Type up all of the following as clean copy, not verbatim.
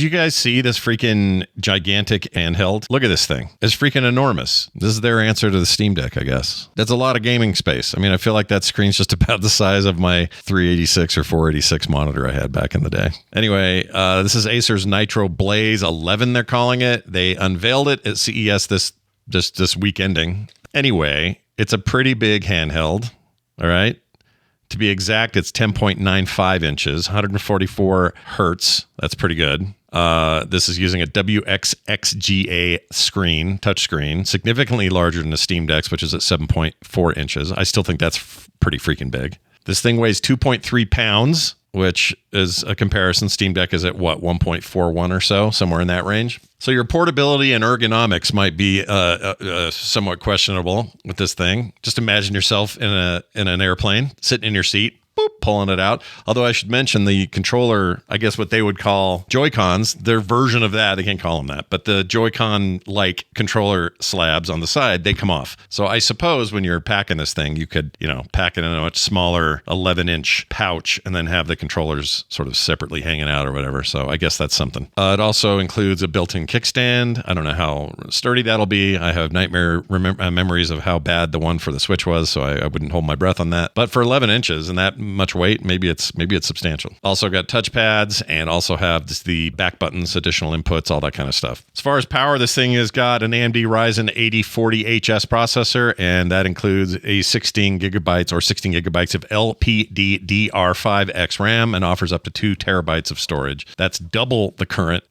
Do you guys see this freaking gigantic handheld? Look at this thing. It's freaking enormous. This is their answer to the Steam Deck, I guess. That's a lot of gaming space. I mean, I feel like that screen's just about the size of my 386 or 486 monitor I had back in the day. Anyway, this is Acer's Nitro Blaze 11, they're calling it. They unveiled it at CES this week ending. Anyway, it's a pretty big handheld, all right? To be exact, it's 10.95 inches, 144 hertz. That's pretty good. This is using a WXXGA screen, touchscreen, significantly larger than the Steam Deck, which is at 7.4 inches. I still think that's pretty freaking big. This thing weighs 2.3 pounds, which is a comparison. Steam Deck is at what, 1.41 or so, somewhere in that range. So your portability and ergonomics might be somewhat questionable with this thing. Just imagine yourself in an airplane, sitting in your seat, boop, pulling it out. Although I should mention the controller, I guess what they would call Joy-Cons, their version of that, they can't call them that, but the Joy-Con-like controller slabs on the side, they come off. So I suppose when you're packing this thing, you could, pack it in a much smaller 11-inch pouch and then have the controllers sort of separately hanging out or whatever. So I guess that's something. It also includes a built-in kickstand. I don't know how sturdy that'll be. I have nightmare memories of how bad the one for the Switch was, so I wouldn't hold my breath on that. But for 11 inches and that much weight, maybe it's substantial. Also got touch pads and also have the back buttons, additional inputs, all that kind of stuff. As far as power, this thing has got an AMD Ryzen 8040HS processor, and that includes a 16 gigabytes of LPDDR5X RAM and offers up to 2 terabytes of storage. That's double the current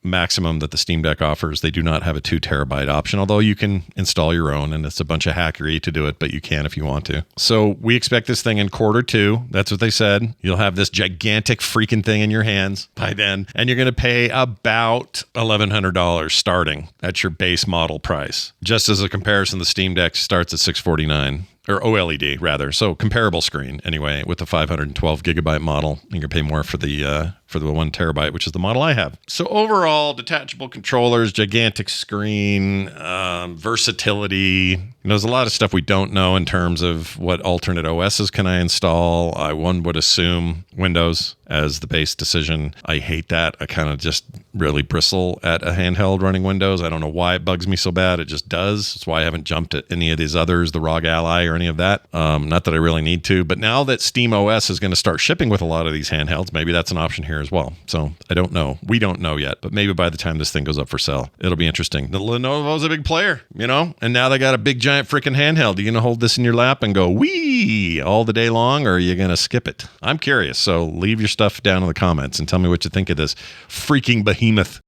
maximum that the Steam Deck offers. They do not have a 2 terabyte option, although you can install your own, and it's a bunch of hackery to do it, but you can if you want to. So we expect this thing in Q2. That's what they said. You'll have this gigantic freaking thing in your hands by then, and you're going to pay about $1,100 starting at your base model price. Just as a comparison, the Steam Deck starts at $649. Or OLED, rather. So comparable screen, anyway, with the 512 gigabyte model. You can pay more for the 1 terabyte, which is the model I have. So overall, detachable controllers, gigantic screen, versatility. There's a lot of stuff we don't know in terms of what alternate OSs can I install. One would assume Windows as the base decision. I hate that. I kind of just really bristle at a handheld running Windows. I don't know why it bugs me so bad. It just does. That's why I haven't jumped at any of these others, the ROG Ally or any of that. Not that I really need to, but now that Steam OS is going to start shipping with a lot of these handhelds, maybe that's an option here as well. So I don't know. We don't know yet, but maybe by the time this thing goes up for sale, it'll be interesting. The Lenovo's a big player, and now they got a big giant freaking handheld. Are you going to hold this in your lap and go wee all the day long, or are you going to skip it? I'm curious. So leave your stuff down in the comments and tell me what you think of this freaking behemoth.